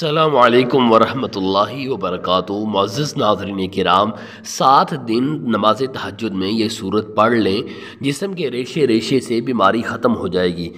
السلام علیکم ورحمۃ اللہ وبرکاتہ۔ معزز ناظرین کرام، 7 دن نماز تہجد میں یہ صورت پڑھ لیں، جسم کے ریشے ریشے سے بیماری ختم ہو جائے گی۔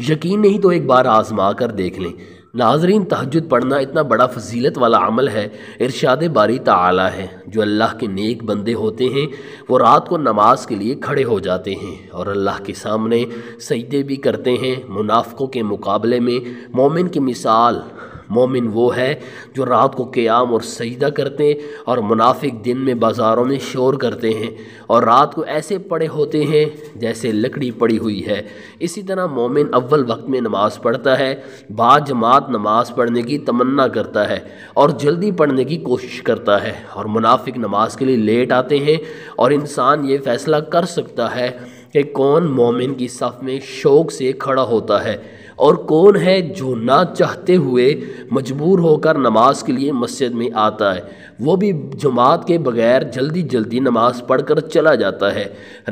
یقین نہیں تو ایک بار آزما کر دیکھ لیں۔ ناظرین، تہجد پڑھنا اتنا بڑا فضیلت والا عمل ہے، ارشاد باری تعالی ہے، جو اللہ کے نیک بندے ہوتے ہیں وہ رات کو نماز کے لیے کھڑے ہو جاتے ہیں اور اللہ کے سامنے سجدے بھی کرتے ہیں۔ منافقوں کے مقابلے میں مومن کی مثال، مومن وہ ہے جو رات کو قیام اور سجدہ کرتے ہیں، اور منافق دن میں بازاروں میں شور کرتے ہیں اور رات کو ایسے پڑے ہوتے ہیں جیسے لکڑی پڑی ہوئی ہے۔ اسی طرح مومن اول وقت میں نماز پڑھتا ہے، با جماعت نماز پڑھنے کی تمنا کرتا ہے اور جلدی پڑھنے کی کوشش کرتا ہے، اور منافق نماز کے لیے لیٹ آتے ہیں، اور انسان یہ فیصلہ کر سکتا ہے کہ کون مومن کی صف میں شوق سے کھڑا ہوتا ہے اور کون ہے جو نہ چاہتے ہوئے مجبور ہو کر نماز کے لیے مسجد میں آتا ہے، وہ بھی جماعت کے بغیر جلدی جلدی نماز پڑھ کر چلا جاتا ہے۔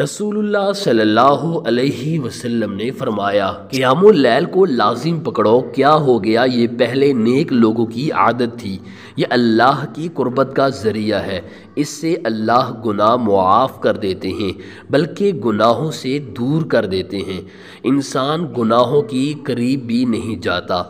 رسول اللہ صلی اللہ علیہ وسلم نے فرمایا، قیام اللیل کو لازم پکڑو، کیا ہو گیا یہ پہلے نیک لوگوں کی عادت تھی، یہ اللہ کی قربت کا ذریعہ ہے، اس سے اللہ گناہ معاف کر دیتے ہیں بلکہ گناہوں سے دور کر دیتے ہیں، انسان گناہوں کی قریب بھی نہیں جاتا۔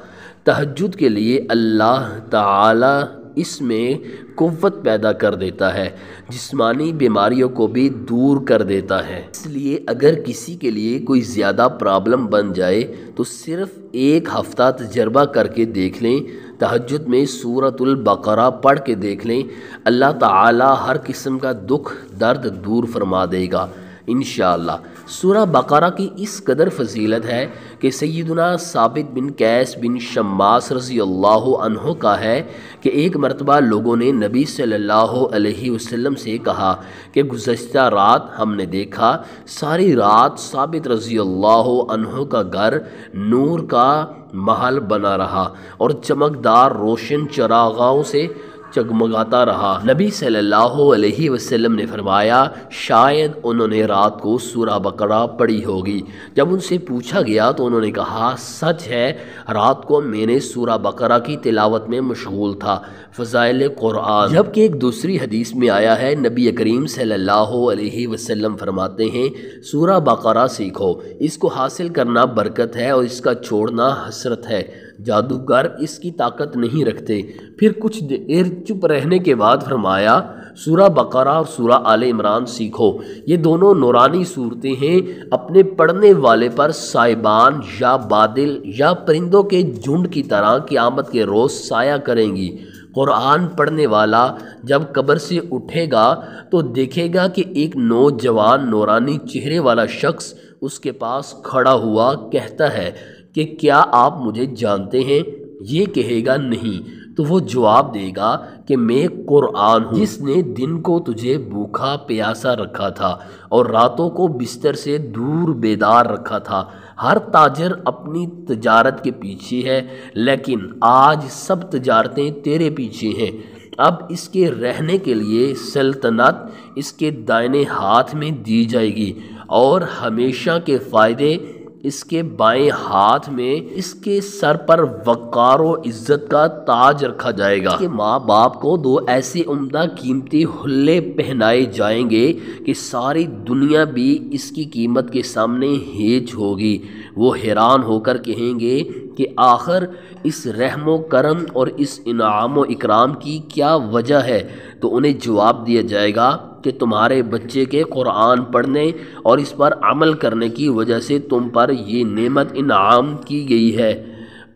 تہجد کے لیے اللہ تعالی اس میں قوت پیدا کر دیتا ہے، جسمانی بیماریوں کو بھی دور کر دیتا ہے۔ اس لیے اگر کسی کے لیے کوئی زیادہ پرابلم بن جائے تو صرف 1 ہفتہ تجربہ کر کے دیکھ لیں، تہجد میں سورۃ البقرہ پڑھ کے دیکھ لیں، اللہ تعالی ہر قسم کا دکھ درد دور فرما دے گا انشاءاللہ۔ سورہ بقرہ کی اس قدر فضیلت ہے کہ سیدنا ثابت بن قیس بن شماس رضی اللہ عنہ کا ہے کہ ایک مرتبہ لوگوں نے نبی صلی اللہ علیہ وسلم سے کہا کہ گزشتہ رات ہم نے دیکھا ساری رات ثابت رضی اللہ عنہ کا گھر نور کا محل بنا رہا اور چمکدار روشن چراغاؤں سے جگمگاتا رہا۔ نبی صلی اللہ علیہ وسلم نے فرمایا، شاید انہوں نے رات کو سورہ بقرہ پڑھی ہوگی۔ جب ان سے پوچھا گیا تو انہوں نے کہا، سچ ہے، رات کو میں نے سورہ بقرہ کی تلاوت میں مشغول تھا۔ فضائل قرآن۔ جبکہ ایک دوسری حدیث میں آیا ہے، نبی کریم صلی اللہ علیہ وسلم فرماتے ہیں، سورہ بقرہ سیکھو، اس کو حاصل کرنا برکت ہے اور اس کا چھوڑنا حسرت ہے، جادوگر اس کی طاقت نہیں رکھتے۔ پھر کچھ دیر چپ رہنے کے بعد فرمایا، سورہ بقرہ اور سورہ آل عمران سیکھو، یہ دونوں نورانی صورتیں ہیں، اپنے پڑھنے والے پر سائبان یا بادل یا پرندوں کے جھنڈ کی طرح قیامت کے روز سایہ کریں گی۔ قرآن پڑھنے والا جب قبر سے اٹھے گا تو دیکھے گا کہ ایک نوجوان نورانی چہرے والا شخص اس کے پاس کھڑا ہوا کہتا ہے کہ کیا آپ مجھے جانتے ہیں؟ یہ کہے گا نہیں، تو وہ جواب دے گا کہ میں قرآن ہوں، جس نے دن کو تجھے بھوکا پیاسا رکھا تھا اور راتوں کو بستر سے دور بیدار رکھا تھا۔ ہر تاجر اپنی تجارت کے پیچھے ہے، لیکن آج سب تجارتیں تیرے پیچھے ہیں۔ اب اس کے رہنے کے لیے سلطنت اس کے دائیں ہاتھ میں دی جائے گی اور ہمیشہ کے فائدے اس کے بائیں ہاتھ میں، اس کے سر پر وقار و عزت کا تاج رکھا جائے گا۔ اس کے ماں باپ کو 2 ایسے عمدہ قیمتی حلے پہنائے جائیں گے کہ ساری دنیا بھی اس کی قیمت کے سامنے ہیچ ہوگی۔ وہ حیران ہو کر کہیں گے کہ آخر اس رحم و کرم اور اس انعام و اکرام کی کیا وجہ ہے؟ تو انہیں جواب دیا جائے گا کہ تمہارے بچے کے قرآن پڑھنے اور اس پر عمل کرنے کی وجہ سے تم پر یہ نعمت انعام کی گئی ہے۔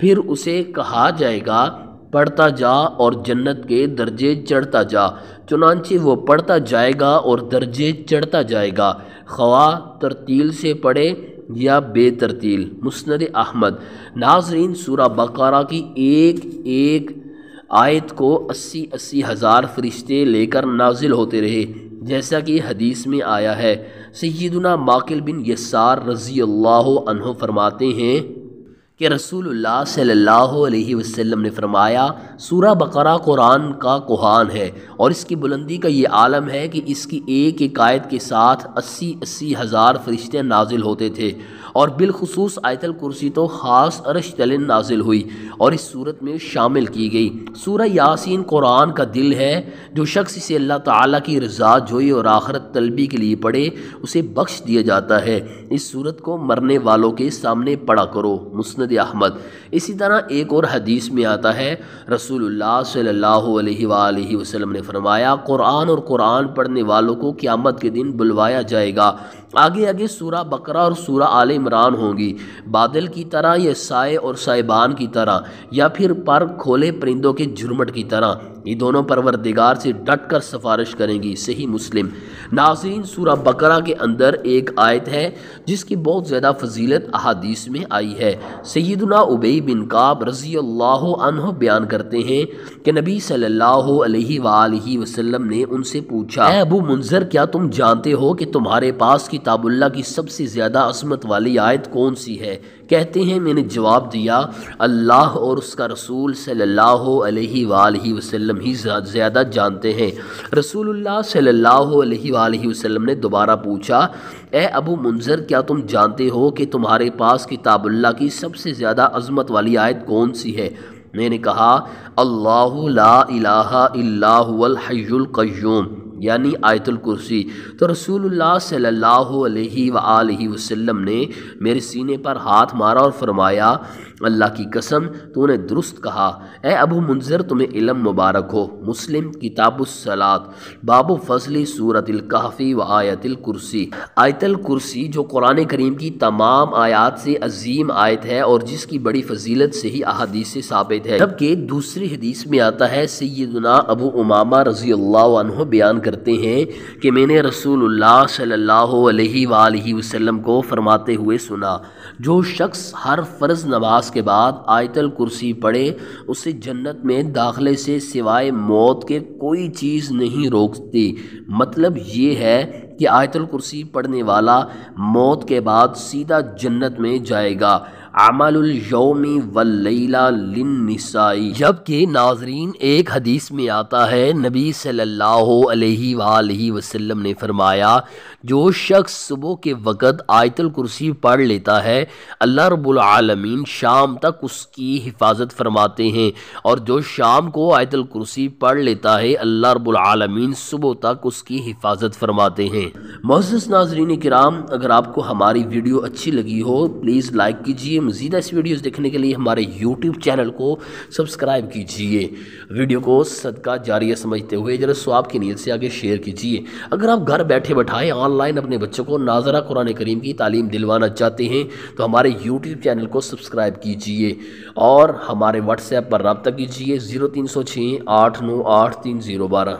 پھر اسے کہا جائے گا، پڑھتا جا اور جنت کے درجے چڑھتا جا، چنانچہ وہ پڑھتا جائے گا اور درجے چڑھتا جائے گا، خواہ ترتیل سے پڑھے یا بے ترتیل۔ مسند احمد۔ ناظرین، سورہ بقرہ کی ایک ایک آیت کو 80 ہزار فرشتے لے کر نازل ہوتے رہے، جیسا کہ حدیث میں آیا ہے۔ سیدنا ماقل بن یسار رضی اللہ عنہ فرماتے ہیں کہ رسول اللہ صلی اللہ علیہ وسلم نے فرمایا سورہ بقرہ قرآن کا کوہان ہے اور اس کی بلندی کا یہ عالم ہے کہ اس کی ایک ایک آیت کے ساتھ 80 ہزار فرشتے نازل ہوتے تھے، اور بالخصوص آیت الکرسی تو خاص عرش تلے نازل ہوئی اور اس صورت میں شامل کی گئی۔ سورہ یاسین قرآن کا دل ہے، جو شخص اسے اللہ تعالیٰ کی رضا جوئی اور آخرت طلبی کے لیے پڑھے اسے بخش دیا جاتا ہے۔ اس صورت کو مرنے والوں کے سامنے پڑھا کرو، مسند احمد۔ اسی طرح ایک اور حدیث میں آتا ہے رسول اللہ صلی اللہ علیہ وآلہ وسلم نے فرمایا قرآن اور قرآن پڑھنے والوں کو قیامت کے دن بلوایا جائے گا، آگے آگے سورہ بقرہ اور سورہ آل عمران ہوں گی، بادل کی طرح یا سائے اور سائبان کی طرح، یا پھر پر کھولے پرندوں کے جھرمٹ کی طرح، یہ دونوں پروردگار سے ڈٹ کر سفارش کریں گی، صحیح مسلم۔ ناظرین، سورہ بقرہ کے اندر ایک آیت ہے جس کی بہت زیادہ فضیلت احادیث میں آئی ہے۔ سیدنا ابی بن کعب رضی اللہ عنہ بیان کرتے ہیں کہ نبی صلی اللہ علیہ وآلہ وسلم نے ان سے پوچھا، اے ابو منذر، کیا تم جانتے ہو کہ تمہارے پاس کتاب اللہ کی سب سے زیادہ عظمت والی آیت کون سی ہے؟ کہتے ہیں میں نے جواب دیا اللہ اور اس کا رسول صلی اللہ علیہ وآلہ وسلم ہی زیادہ جانتے ہیں۔ رسول اللہ صلی اللہ علیہ وآلہ وسلم نے دوبارہ پوچھا، اے ابو منذر، کیا تم جانتے ہو کہ تمہارے پاس کتاب اللہ کی سب سے زیادہ عظمت والی آیت کون سی ہے؟ میں نے کہا اللہ لا الہ الا هو الحی القیوم، یعنی آیت الکرسی۔ تو رسول اللہ صلی اللہ علیہ وآلہ وسلم نے میرے سینے پر ہاتھ مارا اور فرمایا اللہ کی قسم تو نے درست کہا، اے ابو منذر تمہیں علم مبارک ہو۔ مسلم کتاب الصلاۃ، باب فضل سورۃ الکہف و آیت الکرسی۔ آیت الکرسی جو قرآن کریم کی تمام آیات سے عظیم آیت ہے اور جس کی بڑی فضیلت صحیح احادیث سے ثابت ہے، جبکہ دوسری حدیث میں آتا ہے سیدنا ابو امامہ رضی اللہ عنہ بیان کرتے ہیں کہ میں نے رسول اللہ صلی اللہ علیہ وآلہ وسلم کو فرماتے ہوئے سنا، جو شخص ہر فرض نماز کے بعد آیت الکرسی پڑھے اسے جنت میں داخلے سے سوائے موت کے کوئی چیز نہیں روکتی۔ مطلب یہ ہے کہ آیت الکرسی پڑھنے والا موت کے بعد سیدھا جنت میں جائے گا۔ عمل الیوم واللیلہ للنساء۔ جبکہ ناظرین ایک حدیث میں آتا ہے نبی صلی اللہ علیہ وآلہ وسلم نے فرمایا جو شخص صبح کے وقت آیت الکرسی پڑھ لیتا ہے اللہ رب العالمین شام تک اس کی حفاظت فرماتے ہیں، اور جو شام کو آیت الکرسی پڑھ لیتا ہے اللہ رب العالمین صبح تک اس کی حفاظت فرماتے ہیں۔ معزز ناظرین کرام، اگر آپ کو ہماری ویڈیو اچھی لگی ہو پلیز لائک کیجیے، مزید ایسی ویڈیوز دیکھنے کے لیے ہمارے یوٹیوب چینل کو سبسکرائب کیجیے، ویڈیو کو صدقہ جاریہ سمجھتے ہوئے ذرا ثواب کی نیت سے آگے شیئر کیجیے۔ اگر آپ گھر بیٹھے بٹھائے آن لائن اپنے بچوں کو ناظرہ قرآن کریم کی تعلیم دلوانا چاہتے ہیں تو ہمارے یوٹیوب چینل کو سبسکرائب کیجیے اور ہمارے واٹس ایپ پر رابطہ کیجیے 0306 898 3012۔